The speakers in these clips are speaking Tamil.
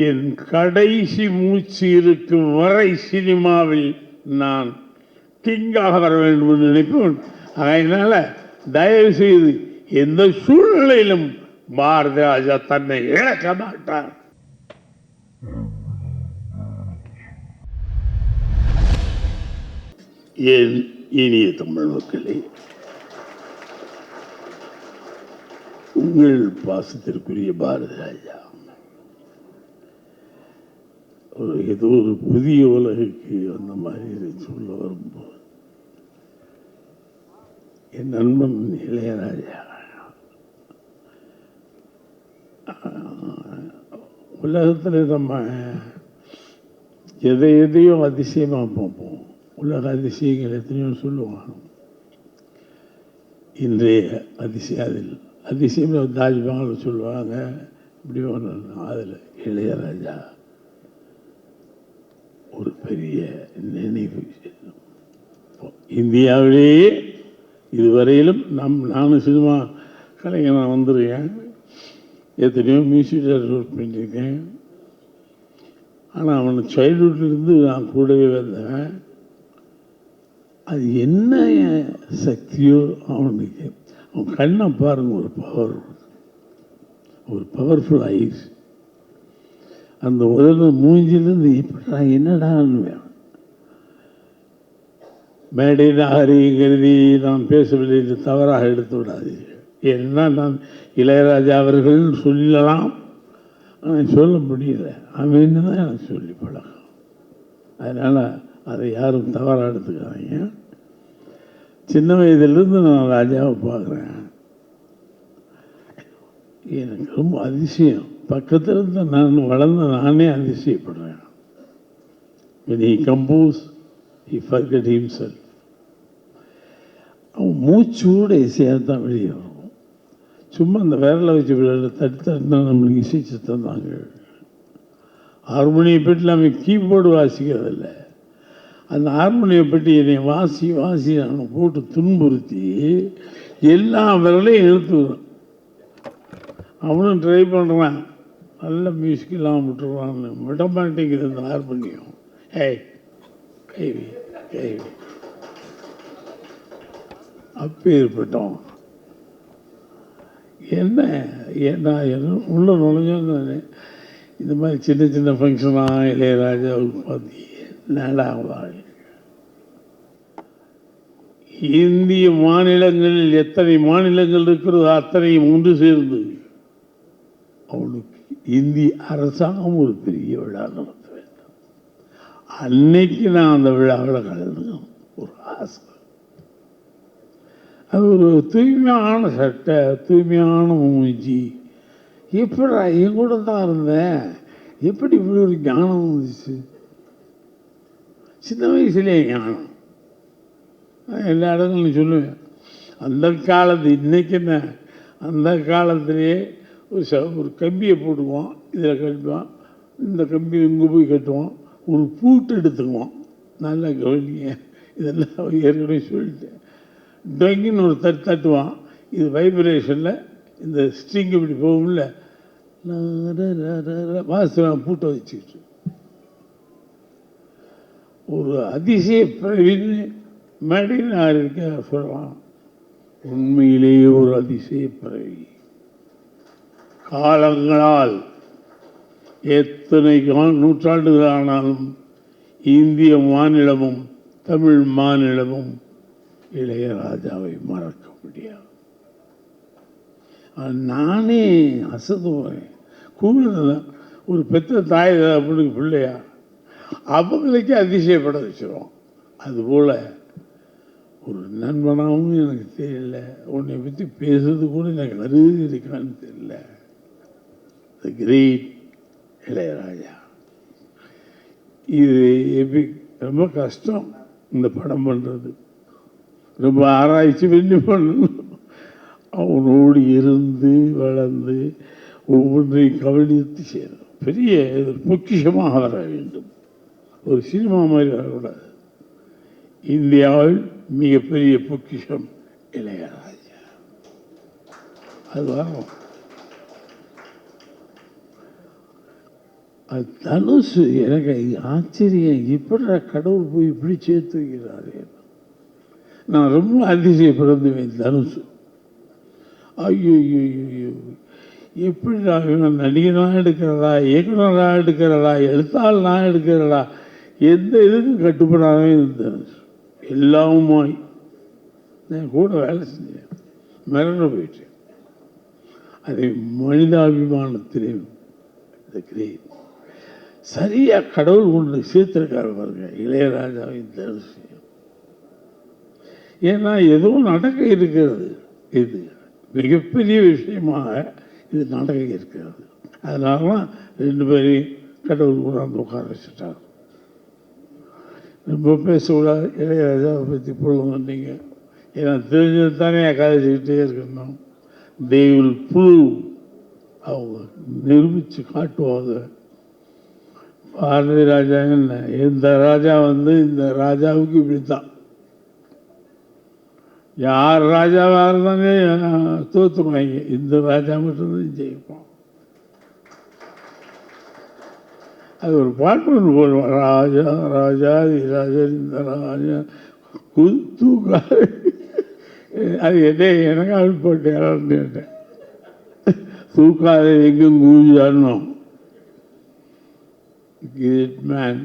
என் கடைசி மூச்சு இருக்கும் வரை சினிமாவில் நான் கிங்காக வர வேண்டும் என்று நினைப்பேன். அதனால தயவு செய்து எந்த சூழ்நிலையிலும் பாரதி ராஜா தன்னை இழக்க மாட்டார். என் இனிய தமிழ் மக்களே, உங்கள் பாசத்திற்குரிய பாரதி ராஜா ஏதோ ஒரு புதிய உலகுக்கு அந்த மாதிரி சொல்ல வரும்போது என் நண்பன் இளையராஜா உலகத்தில் நம்ம எதையோ அதிசயமாக பார்ப்போம். உலக அதிசயங்கள் எத்தனையோ சொல்லுவாங்க. இன்றைய அதிசயம் தாஜ்மஹால் சொல்லுவாங்க. இப்படி ஒன்று அதில் இளையராஜா ஒரு பெரிய நினைவு. இந்தியாவிலேயே இதுவரையிலும் நானும் சினிமா கலைஞனாக வந்துருக்கேன். எத்தனையோ மியூசிக் டேரக்டர் பண்ணியிருக்கேன். ஆனால் அவனை சைல்ட்ஹுட்லேருந்து நான் கூடவே வந்தேன். அது என்ன சக்தியோ அவனுக்கு, அவன் கண்ணை பாருங்க, ஒரு பவர்ஃபுல் ஐஸ். அந்த உதவி மூஞ்சிலிருந்து எப்படா என்னடான்னு மேடை நாகரிகருதி நான் பேசவில்லை என்று தவறாக எடுத்து விடாதீர்கள். ஏன்னா நான் இளையராஜா அவர்கள் சொல்லலாம், ஆனால் சொல்ல முடியல. அவன் தான் எனக்கு சொல்லி பழக்கம். அதனால் அதை யாரும் தவறாக எடுத்துக்காதீங்க. சின்ன வயதிலிருந்து நான் ராஜாவை பார்க்குறேன். எனக்கு ரொம்ப அதிசயம். பக்கத்தில் இருந்து நான் வளர்ந்து நானே அதிசயப்படுறேன். when he compose he forget himself. அவன் மூச்சோட இசையாக தான் வெளியே வரும். சும்மா அந்த விரலை வச்சு தட்டுனா நம்மளுக்கு இசைச்சு தந்தாங்க. ஹார்மோனியை பெட்டி அவன் கீபோர்டு வாசிக்கிறதில்ல. அந்த ஹார்மோனியை பெட்டி என்னை வாசி அவனை போட்டு துன்புறுத்தி எல்லா விரலையும் இழுத்துக்கிறான். அவனும் ட்ரை பண்ணுறான், நல்ல மியூசிக் இல்லாமல் விட்டுருவான்னு. விட மாட்டேங்குது இந்த ஹார்மோனியம். கைவி அப்பேற்பட்டோம். என்ன உள்ள நுழைஞ்சோன்னு இந்த மாதிரி சின்ன ஃபங்க்ஷனாக இளையராஜாவுக்கு பார்த்து நாடாக இந்திய மாநிலங்களில் எத்தனை மாநிலங்கள் இருக்கிறதோ அத்தனையும் ஒன்று சேர்ந்து அவனுக்கு இந்திய அரசாங்கம் ஒரு பெரிய விழா நடத்த வேண்டும். அன்னைக்கு நான் அந்த விழாவில் கலந்துக்கணும் ஒரு ஆசை. அது ஒரு தூய்மையான சட்டை, தூய்மையான மூஞ்சி. எப்படி என் கூட தான் இருந்தேன், எப்படி இப்படி ஒரு ஞானம் வந்துச்சு? சின்ன வயசுலேயே ஞானம். எல்லா இடங்களும் சொல்லுவேன். அந்த காலத்து இன்றைக்கி என்ன, அந்த காலத்திலே ஒரு கம்பியை போட்டுக்குவோம், இதில் கட்டுவோம், இந்த கம்பி இங்கே போய் கட்டுவோம், ஒரு பூட்டு எடுத்துக்குவோம். நல்லா கவனிங்க, இதெல்லாம் ஏற்கனவே சொல்லிட்டேன். டொங்கின்னு ஒரு தட்டுவான், இது வைப்ரேஷனில் இந்த ஸ்ட்ரிங் இப்படி போகும்ல, வாசம் பூட்டை வச்சுக்கிட்டு ஒரு அதிசய பிறவின்னு மேடையில் நான் இருக்க சொல்லலாம். உண்மையிலேயே ஒரு அதிசய பிறவி. காலங்களால் எத்தனை நூற்றாண்டுகள் ஆனாலும் இந்திய மாநிலமும் தமிழ் மாநிலமும் இளையராஜாவை மறக்க முடியாது. நானே அசதுவேன். கூடுதல் ஒரு பெற்ற தாய் அப்படின்னு பிள்ளையா அவங்களுக்கே அதிசயப்பட வச்சிருவோம். அதுபோல் ஒரு நண்பனாகவும் எனக்கு தெரியல, உன்னை பற்றி பேசுறது கூட எனக்கு அருகே இருக்கான்னு தெரியல. தி கிரேட் இளையராஜா. இது எப்படி ரொம்ப கஷ்டம் இந்த படம் பண்ணுறது, ரொம்ப ஆராய்ச்சி பண்ணி பண்ணணும். அவனோடு இருந்து வளர்ந்து ஒவ்வொன்றையும் கவனித்து செய்யணும். பெரிய பொக்கிஷமாக வர வேண்டும். ஒரு சினிமா மாதிரி வரக்கூடாது. இந்தியாவில் மிகப்பெரிய பொக்கிஷம் இளையராஜா. அது வரும். அது தனுசு எனக்கு ஆச்சரியம், இப்படி கடவுள் போய் இப்படி சேர்த்து வைக்கிறாரு. நான் ரொம்ப அதிசயப்படுத்துவேன். தனுசு ஐயோ ஐயோ ஐயோ, எப்படி நான் நடிகனாக எடுக்கிறதா, இயக்குனராக எடுக்கிறதா, எழுத்தாள் நான் எடுக்கிறதா, எந்த இதுக்கும் கட்டுப்படாதவே இருந்தேன். எல்லாமுமாய் நான் கூட வேலை செஞ்சேன், மிரண்டு போயிட்டேன். அதை மனிதாபிமானத்திலே கிரேட் சரியாக கடவுள் கொண்டு சேர்த்திருக்காரு பாருங்க இளையராஜாவின் தனுசு. ஏன்னா எதுவும் நடக்க இருக்கிறது, இது மிகப்பெரிய விஷயமாக இது நடக்க இருக்கிறது. அதனால தான் 2 பேரையும் கடவுள் கூட அந்த உட்கார வச்சுட்டார். ரொம்ப பேசக்கூடாது இளையராஜாவை பற்றி பொழுது நீங்கள், ஏன்னா தெரிஞ்சது தானே கதைச்சிக்கிட்டே இருக்கணும். they will prove, அவங்க நிரூபித்து காட்டுவாங்க. பாரதி ராஜா என்ன, இந்த ராஜா இந்த ராஜாவுக்கு இப்படித்தான், யார் ராஜாவாக இருந்தாங்க தோற்றுருவாங்க, இந்த ராஜா மட்டும்தான் ஜெயிப்போம். அது ஒரு பாட்டு ஒன்று போடுவோம், ராஜா ராஜா ராஜா இந்த ராஜா தூக்கா. அது எனக்கு அப்படி போட்டு யாரான்னு தூக்காத எங்கும் கூஜானோம். Great man.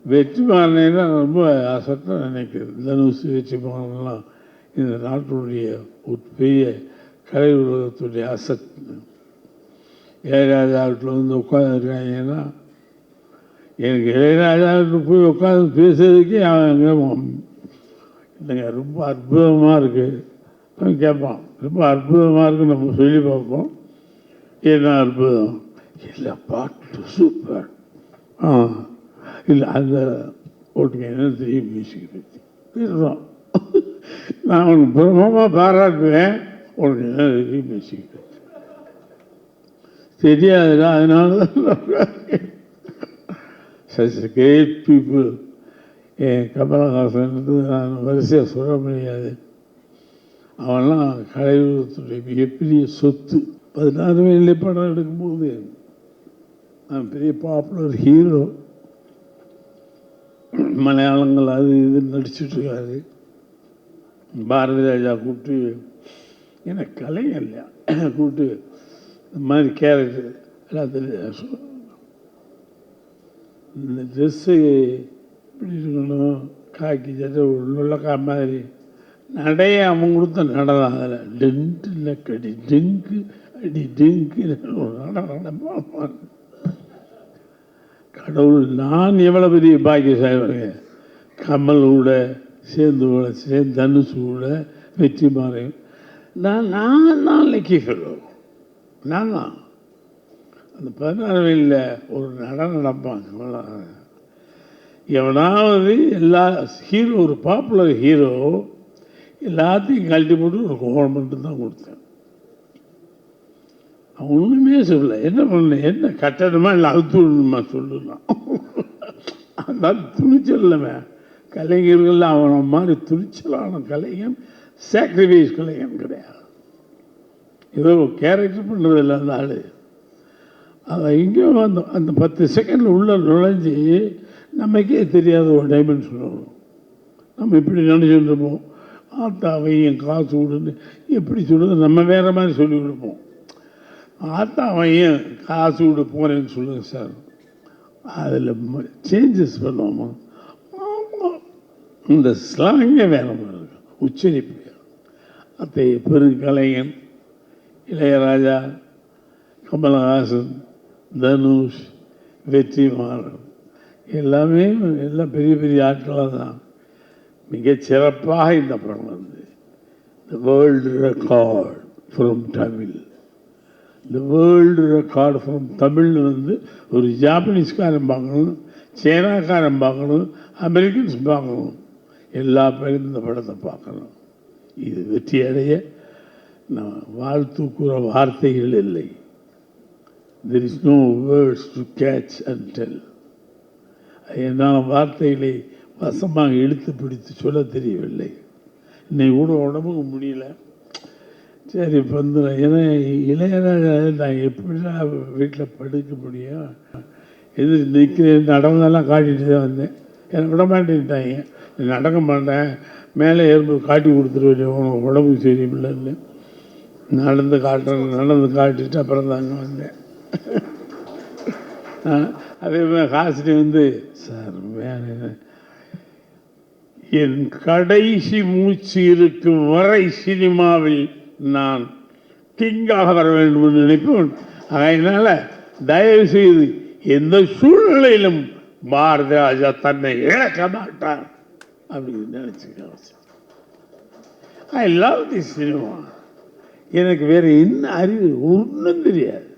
வெற்றிமாறனா ரொம்ப அசட்டாக நினைக்கிறது. தனுசு வெற்றிமாறன்லாம் இந்த நாட்டுடைய ஒரு பெரிய கலை உலகத்துடைய அசட். இளையராஜா வீட்டில் உட்காந்துருக்காங்கன்னா, எனக்கு இளையராஜா வீட்டில் போய் உட்காந்து பேசுறதுக்கே அவன் இல்லைங்க ரொம்ப அற்புதமாக இருக்குது அவன் கேட்பான். ரொம்ப அற்புதமாக இருக்குன்னு நம்ம சொல்லி பார்ப்போம். என்ன அற்புதம் இல்லை, பாட்டு சூப்பர். இல்லை அந்த ஓட்டுங்க என்ன தெரியும் மியூசிக் பற்றி பேசுகிறோம். நான் உனக்கு பிரமமாக பாராட்டுவேன், உனக்கு என்ன தெரியும் மியூசிக் பற்றி தெரியாதுடா. அதனால தான் such a great people. Kamal Haasan நான் வரிசையாக சொல்ல முடியாது. அவன்லாம் கலையுலகத்துடைய மிகப்பெரிய சொத்து. 16 வயதிலே படம் எடுக்கும்போது அவன் பெரிய பாப்புலர் ஹீரோ. மலையாளங்கள் அது இது நடிச்சுட்ருக்காரு. பாரதி ராஜா கூப்பிட்டு, எனக்கு கலைஞர் இல்லையா கூப்பிட்டு இந்த மாதிரி கேரக்டர் எல்லாத்தையும் இந்த ட்ரெஸ்ஸு இப்படி இருக்கணும், காக்கி சட்டை உள்ளக்கா மாதிரி நடைய அவன் கொடுத்த நடதான். அதில் டென்ட்டு இல்லை கடி டெங்கு அடி டெங்கு நடப்பான். கடவுள் நான் எவ்வளோ பெரிய பாக்கியசாலிங்க. கமலோட சேர்ந்து தனுசோட வெற்றிமாறன் நான் தான் லக்கி ஃபெலோ. நான் தான் அந்த 16 வயதில் ஒரு நடப்பாங்க. எவனாவது எல்லா ஹீரோ, ஒரு பாப்புலர் ஹீரோ எல்லாத்தையும் கழட்டி போட்டு ஒரு கவர்மெண்ட்டு தான் கொடுத்தேன். அவன் ஒன்றுமே சொல்லலை. என்ன பண்ண, என்ன கட்டணுமா இல்லை அழுத்து விடணுமா சொல்லலாம். அதான் துணிச்சல் இல்லைமே. கலைஞர்கள் அவனை மாதிரி துணிச்சலான கலைஞன், சாக்ரிஃபைஸ் கலைஞன் கிடையாது. ஏதோ கேரக்டர் பண்ணுறதில்ல அந்த ஆள். அதை இங்கேயும் அந்த 10 செகண்டில் உள்ள நுழைஞ்சி நமக்கே தெரியாத ஒரு டைமென்ஷன் வரும். நம்ம இப்படி நினச்சிட்டு இருப்போம், ஆத்தாவையும் காசு விடுன்னு எப்படி சொல்லுது, நம்ம வேறு மாதிரி சொல்லி கொடுப்போம். ஆத்தாவையும் காசு விட போகிறேன்னு சொல்லுங்கள் சார், அதில் சேஞ்சஸ் பண்ணுவோமா? இந்த ஸ்லாங்கே வேறு மாதிரி இருக்கும், உச்சரிப்பு. அத்தைய பெருங்கலைஞன் இளையராஜா, கமலஹாசன், தனுஷ், வெற்றிமாறன் எல்லாமே எல்லாம் பெரிய பெரிய ஆட்களாக தான். மிகச்சிறப்பாக இந்த படம் வந்து the world record from Tamil. இந்த வேர்ல்டு ரெக்கார்டு ஃப்ரம் தமிழ்னு வந்து ஒரு ஜாப்பனீஸ்காரன் பார்க்கணும், சைனாக்காரன் பார்க்கணும், அமெரிக்கன்ஸ் பார்க்கணும், எல்லா பேரும் இந்த படத்தை பார்க்கணும். இது வெற்றி அடைய நான் வாழ்த்துக்குற வார்த்தைகள் இல்லை. There is no words to catch and tell. என்னால் வார்த்தைகளை வசமாக இழுத்து பிடித்து சொல்ல தெரியவில்லை. இன்னைக்கு கூட உடம்புக்கு முடியல, சரி வந்துடும். ஏன்னா இளையராஜா நான் எப்படிதான் வீட்டில் படுக்க முடியும், எது நிற்கிறேன் நடந்தெல்லாம் காட்டிட்டு தான் வந்தேன். என்னை விட மாட்டேன்ட்டாங்க, நடக்க மாட்டேன், மேலே ஏறும்போது காட்டி கொடுத்துருவேன், உனக்கு உடம்பு சரியில்லைன்னு. நடந்து காட்டிட்டு அப்புறம் தாங்க வந்தேன். அதே மாதிரி ஹாசினி வந்து சார் வேற என் கடைசி மூச்சு இருக்கும் வரை சினிமாவில் நான் கிங்காக வர வேண்டும் என்று நினைப்பேன். அதனால தயவு செய்து எந்த சூழ்நிலையிலும் பாரதி ராஜா தன்னை இழக்க மாட்டார் அப்படின்னு நினைச்சுக்க. I love the cinema. எனக்கு வேற என்ன அறிவு ஒன்றும் தெரியாது,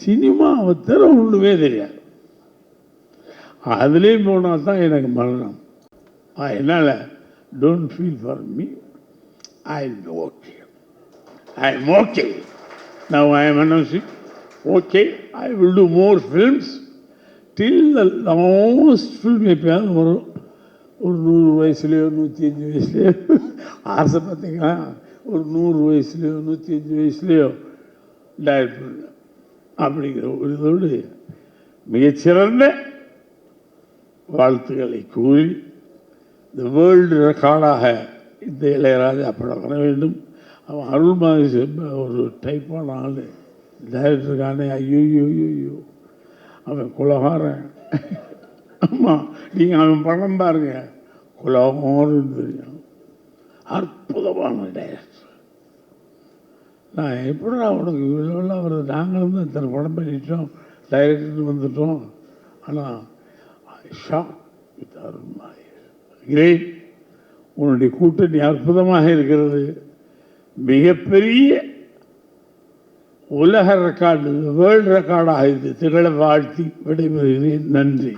சினிமாவை தவிர ஒன்றுமே தெரியாது. அதுலேயும் போனால் தான் எனக்கு மரணம். அதனால் don't feel for me, I am okay, I am okay. Now I am announcing, okay, I will do more films till the last film. எப்பயாவது வரும், ஒரு 100 வயசுலையோ 105 வயசுலையோ ஆசை பார்த்தீங்கன்னா, ஒரு 100 வயசுலையோ 105 வயசுலையோ டைரக்ட் பண்ண அப்படிங்கிற ஒரு இதோடு மிகச்சிறந்த வாழ்த்துக்களை கூறி இந்த வேர்ல்டு ரெக்கார்டாக இந்த இளையராஜா படம் வர வேண்டும். அவன் அருள்மாரி ஒரு டைப்பான ஆள், டைரக்டருக்கான ஐயோ அவன் குலகாரன். ஆமாம், நீங்கள் அவன் படம் பாருங்க, குலகாரன்னு தெரியும். அற்புதமான டைரக்டர். நான் எப்படா உனக்கு இவ்வளோலாம் வருது, நாங்களும் தான் இத்தனை படம் பண்ணிட்டோம், டைரக்டர் வந்துட்டோம். ஆனால் ஷாக் வித் அருள்மாரி. கிரேட். உன்னுடைய கூட்டணி அற்புதமாக இருக்கிறது. மிகப்பெரிய உலக ரெக்கார்டு, வேர்ல்டு ரெக்கார்டாக இது திகழ வாழ்த்தி விடைபெறுகிறேன். நன்றி.